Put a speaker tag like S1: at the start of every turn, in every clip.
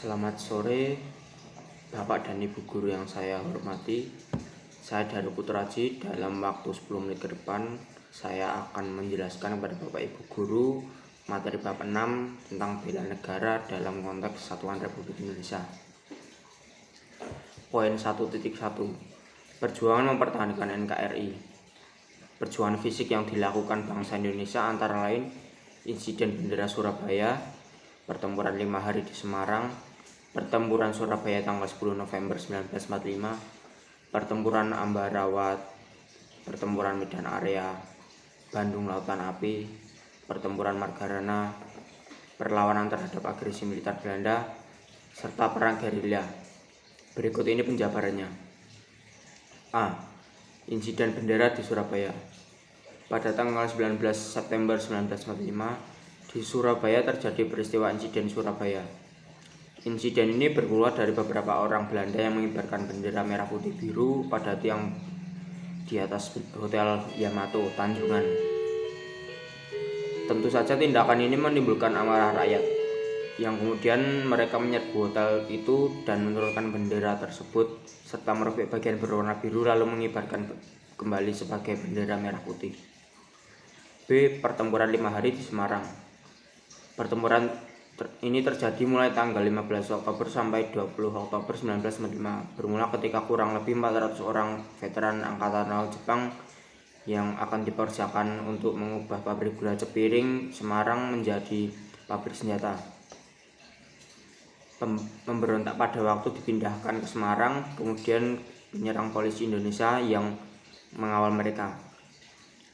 S1: Selamat sore Bapak dan Ibu guru yang saya hormati. Saya Daru Putraji. Dalam waktu 10 menit ke depan saya akan menjelaskan kepada Bapak Ibu guru materi bab 6 tentang bela negara dalam konteks Kesatuan Republik Indonesia. Poin 1.1. Perjuangan mempertahankan NKRI. Perjuangan fisik yang dilakukan bangsa Indonesia antara lain insiden bendera Surabaya, pertempuran 5 hari di Semarang, pertempuran Surabaya tanggal 10 November 1945, pertempuran Ambarawa, pertempuran Medan Area, Bandung Lautan Api, pertempuran Margarana, perlawanan terhadap agresi militer Belanda, serta perang gerilya. Berikut ini penjabarannya. A. Insiden bendera di Surabaya. Pada tanggal 19 September 1945, di Surabaya terjadi peristiwa insiden Surabaya. Insiden ini bermula dari beberapa orang Belanda yang mengibarkan bendera merah putih biru pada tiang di atas Hotel Yamato, Tanjungan. Tentu saja tindakan ini menimbulkan amarah rakyat, yang kemudian mereka menyerbu hotel itu dan menurunkan bendera tersebut serta merobek bagian berwarna biru lalu mengibarkan kembali sebagai bendera merah putih. B. Pertempuran 5 hari di Semarang. Pertempuran ini terjadi mulai tanggal 15 Oktober sampai 20 Oktober 1945, bermula ketika kurang lebih 400 orang veteran Angkatan Laut Jepang yang akan dipersiapkan untuk mengubah pabrik gula Cepiring Semarang menjadi pabrik senjata. Pemberontak pada waktu dipindahkan ke Semarang, kemudian menyerang polisi Indonesia yang mengawal mereka.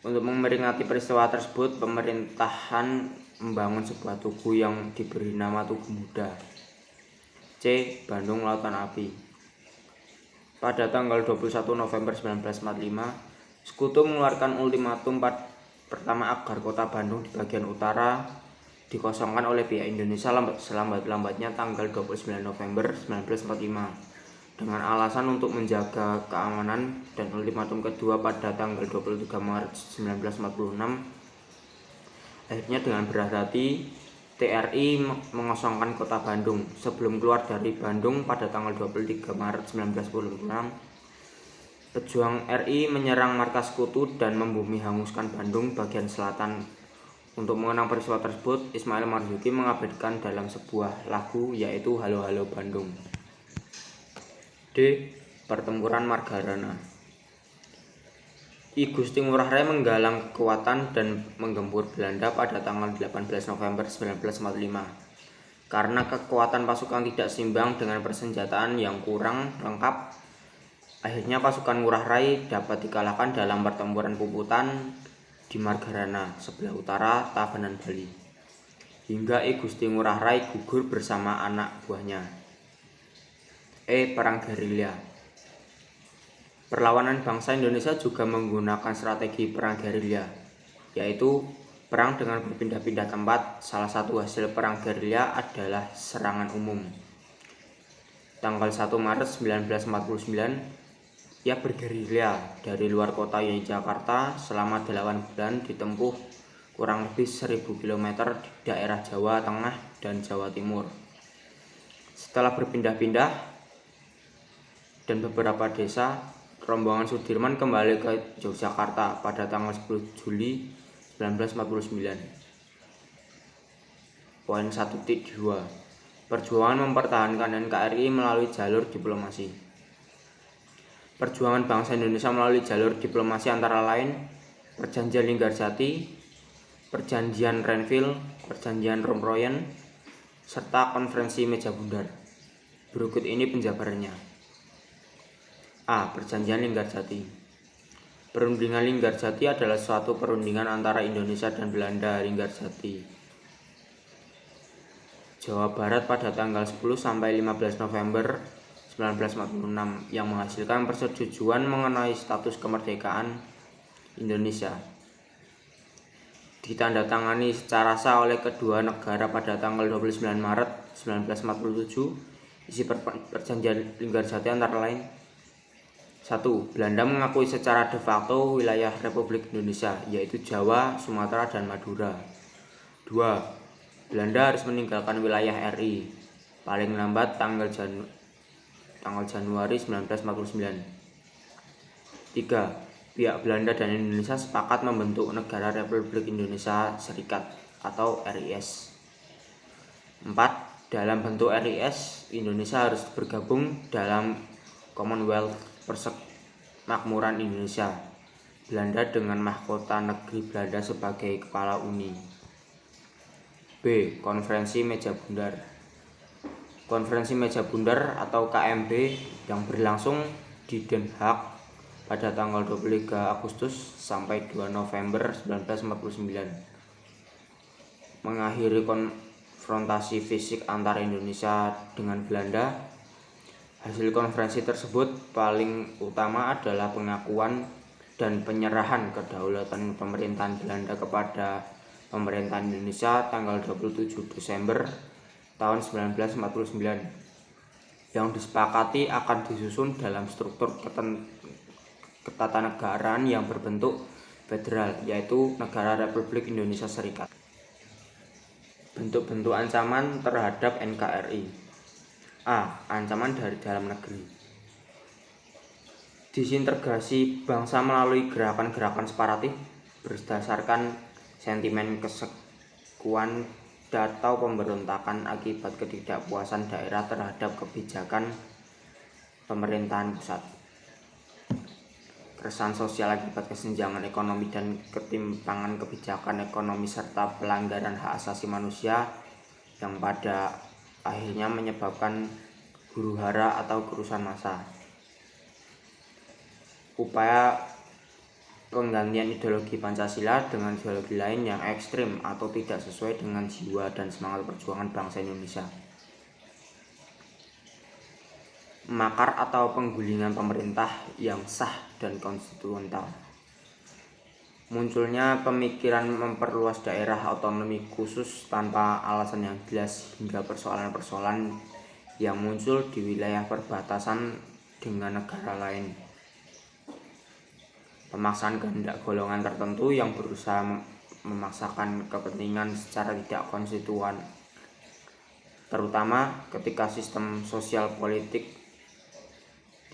S1: Untuk memperingati peristiwa tersebut, pemerintahan membangun sebuah tugu yang diberi nama Tugu Muda. C. Bandung Lautan Api. Pada tanggal 21 November 1945, Sekutu mengeluarkan ultimatum pertama agar kota Bandung di bagian utara dikosongkan oleh pihak Indonesia selambat-lambatnya tanggal 29 November 1945 dengan alasan untuk menjaga keamanan, dan ultimatum kedua pada tanggal 23 Maret 1946 akhirnya dengan berat hati TRI mengosongkan kota Bandung. Sebelum keluar dari Bandung pada tanggal 23 Maret 1946, pejuang RI menyerang markas Sekutu dan membumi hanguskan Bandung bagian selatan. Untuk mengenang peristiwa tersebut, Ismail Marzuki mengabadikan dalam sebuah lagu, yaitu Halo Halo Bandung. D. Pertempuran Margarana. I Gusti Ngurah Rai menggalang kekuatan dan menggempur Belanda pada tanggal 18 November 1945. Karena kekuatan pasukan tidak seimbang dengan persenjataan yang kurang lengkap, akhirnya pasukan Ngurah Rai dapat dikalahkan dalam pertempuran Puputan di Margarana, sebelah utara Tabanan, Bali. Hingga I Gusti Ngurah Rai gugur bersama anak buahnya. E. Perang gerilya. Perlawanan bangsa Indonesia juga menggunakan strategi perang gerilya, yaitu perang dengan berpindah-pindah tempat. Salah satu hasil perang gerilya adalah serangan umum. Tanggal 1 Maret 1949, ia bergerilya dari luar kota Yogyakarta selama 8 bulan ditempuh kurang lebih 1000 km di daerah Jawa Tengah dan Jawa Timur. Setelah berpindah-pindah dan beberapa desa, rombongan Sudirman kembali ke Yogyakarta pada tanggal 10 Juli 1949. Poin 1.2. Perjuangan mempertahankan NKRI melalui jalur diplomasi. Perjuangan bangsa Indonesia melalui jalur diplomasi antara lain Perjanjian Linggarjati, Perjanjian Renville, Perjanjian Romroyen, serta Konferensi Meja Bundar. Berikut ini penjabarannya. A. Perjanjian Linggarjati. Perundingan Linggarjati adalah suatu perundingan antara Indonesia dan Belanda. Linggarjati, Jawa Barat pada tanggal 10 sampai 15 November 1946 yang menghasilkan persetujuan mengenai status kemerdekaan Indonesia. Ditandatangani secara sah oleh kedua negara pada tanggal 29 Maret 1947. Isi Perjanjian Linggarjati antara lain: 1. Belanda mengakui secara de facto wilayah Republik Indonesia, yaitu Jawa, Sumatera, dan Madura. 2. Belanda harus meninggalkan wilayah RI. paling lambat tanggal Januari 1949. 3. Pihak Belanda dan Indonesia sepakat membentuk Negara Republik Indonesia Serikat atau RIS. 4. Dalam bentuk RIS, Indonesia harus bergabung dalam Commonwealth Persemakmuran Indonesia. Belanda dengan mahkota negeri Belanda sebagai kepala Uni. B. Konferensi Meja Bundar. Konferensi Meja Bundar atau KMB yang berlangsung di Den Haag pada tanggal 23 Agustus sampai 2 November 1949 mengakhiri konfrontasi fisik antara Indonesia dengan Belanda. Hasil konferensi tersebut paling utama adalah pengakuan dan penyerahan kedaulatan pemerintahan Belanda kepada pemerintahan Indonesia tanggal 27 Desember tahun 1949 yang disepakati akan disusun dalam struktur ketatanegaraan yang berbentuk federal, yaitu Negara Republik Indonesia Serikat. Bentuk-bentuk ancaman terhadap NKRI. A. Ancaman dari dalam negeri. Disintegrasi bangsa melalui gerakan-gerakan separatif berdasarkan sentimen kesekuan atau pemberontakan akibat ketidakpuasan daerah terhadap kebijakan pemerintahan pusat. Keresahan sosial akibat kesenjangan ekonomi dan ketimpangan kebijakan ekonomi serta pelanggaran hak asasi manusia yang pada akhirnya menyebabkan huru-hara atau kerusuhan massa. Upaya penggantian ideologi Pancasila dengan ideologi lain yang ekstrim atau tidak sesuai dengan jiwa dan semangat perjuangan bangsa Indonesia. Makar atau penggulingan pemerintah yang sah dan konstitusional. Munculnya pemikiran memperluas daerah otonomi khusus tanpa alasan yang jelas hingga persoalan-persoalan yang muncul di wilayah perbatasan dengan negara lain. Pemaksaan kehendak golongan tertentu yang berusaha memaksakan kepentingan secara tidak konstituen, terutama ketika sistem sosial politik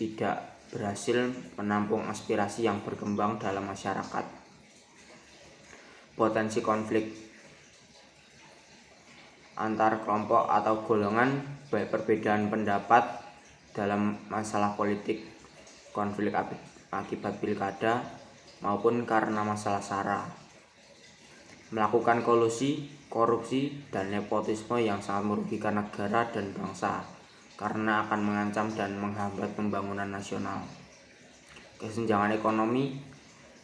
S1: tidak berhasil menampung aspirasi yang berkembang dalam masyarakat. Potensi konflik antar kelompok atau golongan, baik perbedaan pendapat dalam masalah politik, konflik akibat pilkada, maupun karena masalah SARA. Melakukan kolusi, korupsi, dan nepotisme yang sangat merugikan negara dan bangsa karena akan mengancam dan menghambat pembangunan nasional. Kesenjangan ekonomi,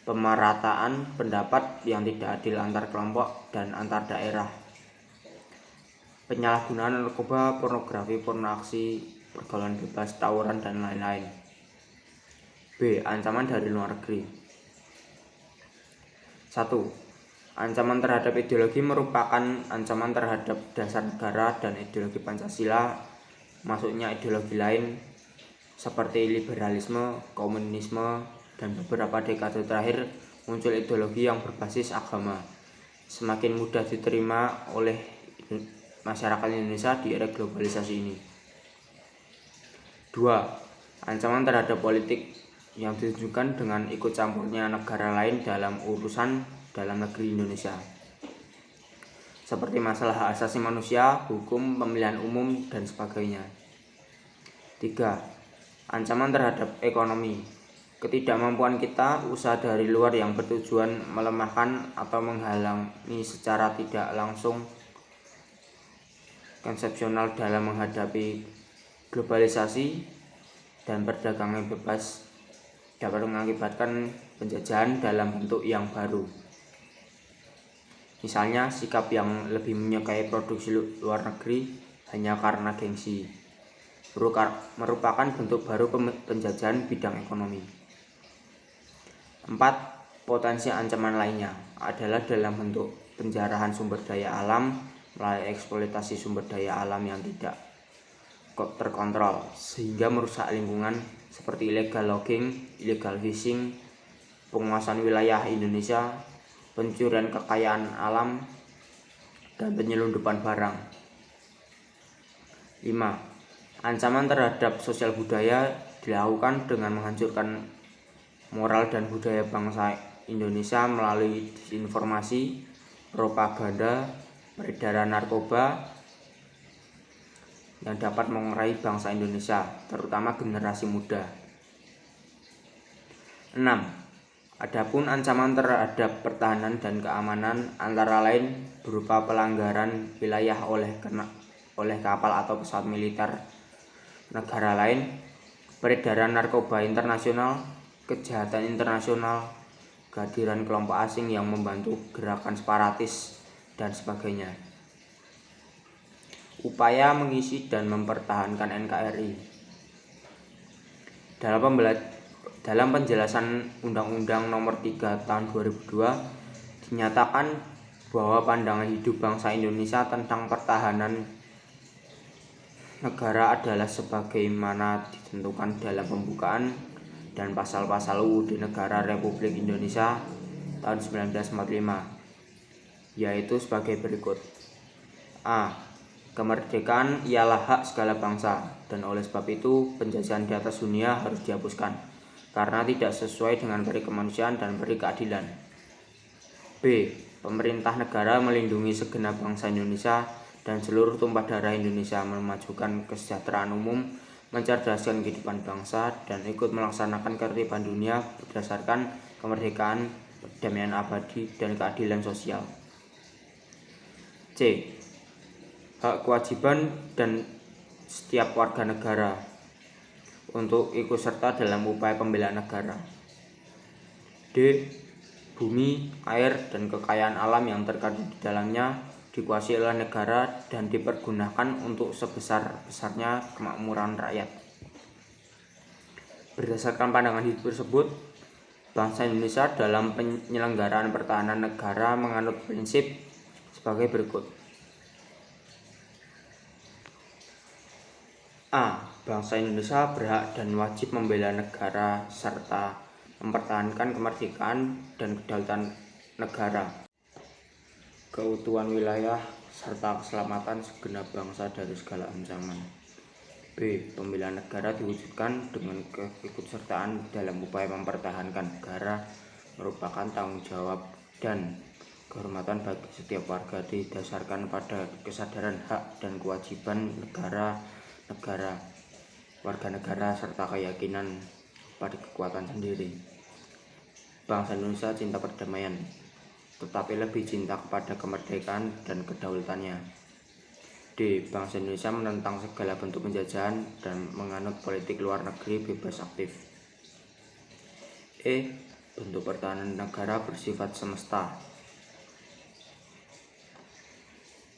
S1: pemerataan pendapat yang tidak adil antar kelompok dan antar daerah, penyalahgunaan narkoba, pornografi, pornoaksi, pergaulan bebas, tawuran, dan lain-lain. B. Ancaman dari luar negeri. 1. Ancaman terhadap ideologi merupakan ancaman terhadap dasar negara dan ideologi Pancasila, masuknya ideologi lain seperti liberalisme, komunisme, dan beberapa dekade terakhir muncul ideologi yang berbasis agama semakin mudah diterima oleh masyarakat Indonesia di era globalisasi ini. 2. Ancaman terhadap politik yang ditunjukkan dengan ikut campurnya negara lain dalam urusan dalam negeri Indonesia, seperti masalah hak asasi manusia, hukum, pemilihan umum, dan sebagainya. 3. Ancaman terhadap ekonomi. Ketidakmampuan kita, usaha dari luar yang bertujuan melemahkan atau menghalangi secara tidak langsung konsepsional dalam menghadapi globalisasi dan perdagangan bebas dapat mengakibatkan penjajahan dalam bentuk yang baru. Misalnya, sikap yang lebih menyukai produksi luar negeri hanya karena gengsi merupakan bentuk baru penjajahan bidang ekonomi. 4. Potensi ancaman lainnya adalah dalam bentuk penjarahan sumber daya alam melalui eksploitasi sumber daya alam yang tidak terkontrol sehingga merusak lingkungan seperti illegal logging, illegal fishing, penguasaan wilayah Indonesia, pencurian kekayaan alam, dan penyelundupan barang. 5. 5. Ancaman terhadap sosial budaya dilakukan dengan menghancurkan moral dan budaya bangsa Indonesia melalui disinformasi, propaganda, peredaran narkoba yang dapat mengurangi bangsa Indonesia, terutama generasi muda. 6. Adapun ancaman terhadap pertahanan dan keamanan antara lain berupa pelanggaran wilayah oleh kapal atau pesawat militer negara lain, peredaran narkoba internasional, kejahatan internasional, kehadiran kelompok asing yang membantu gerakan separatis, dan sebagainya. Upaya mengisi dan mempertahankan NKRI. Dalam penjelasan Undang-Undang Nomor 3 Tahun 2002 dinyatakan bahwa pandangan hidup bangsa Indonesia tentang pertahanan negara adalah sebagaimana ditentukan dalam pembukaan dan pasal-pasal UUD Negara Republik Indonesia tahun 1945, yaitu sebagai berikut. A. Kemerdekaan ialah hak segala bangsa, dan oleh sebab itu penjajahan di atas dunia harus dihapuskan, karena tidak sesuai dengan peri kemanusiaan dan peri keadilan. B. Pemerintah negara melindungi segenap bangsa Indonesia dan seluruh tumpah darah Indonesia, memajukan kesejahteraan umum, mencerdaskan kehidupan bangsa, dan ikut melaksanakan ketertiban dunia berdasarkan kemerdekaan, perdamaian abadi, dan keadilan sosial. C. Hak kewajiban dan setiap warga negara untuk ikut serta dalam upaya pembelaan negara. D. Bumi, air, dan kekayaan alam yang terkandung di dalamnya dikuasai oleh negara dan dipergunakan untuk sebesar-besarnya kemakmuran rakyat. Berdasarkan pandangan hidup tersebut, bangsa Indonesia dalam penyelenggaraan pertahanan negara menganut prinsip sebagai berikut. A. Bangsa Indonesia berhak dan wajib membela negara serta mempertahankan kemerdekaan dan kedaulatan negara, keutuhan wilayah, serta keselamatan segenap bangsa dari segala ancaman. B. Pembelaan negara diwujudkan dengan keikutsertaan dalam upaya mempertahankan negara, merupakan tanggung jawab dan kehormatan bagi setiap warga, didasarkan pada kesadaran hak dan kewajiban warga negara serta keyakinan pada kekuatan sendiri. Bangsa Indonesia cinta perdamaian, tetapi lebih cinta kepada kemerdekaan dan kedaulatannya. D. Bangsa Indonesia menentang segala bentuk penjajahan dan menganut politik luar negeri bebas aktif. E. Bentuk pertahanan negara bersifat semesta,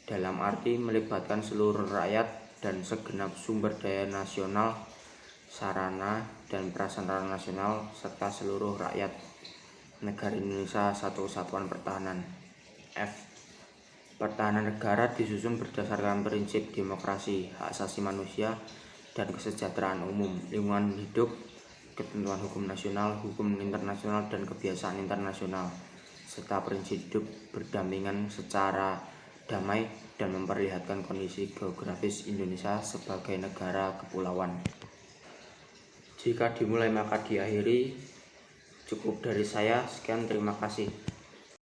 S1: dalam arti melibatkan seluruh rakyat dan segenap sumber daya nasional, sarana dan prasarana nasional, serta seluruh rakyat negara Indonesia satu satuan pertahanan. F. Pertahanan negara disusun berdasarkan prinsip demokrasi, hak asasi manusia, dan kesejahteraan umum, lingkungan hidup, ketentuan hukum nasional, hukum internasional, dan kebiasaan internasional, serta prinsip hidup berdampingan secara damai dan memperlihatkan kondisi geografis Indonesia sebagai negara kepulauan. Jika dimulai maka diakhiri. Cukup dari saya, sekian, terima kasih.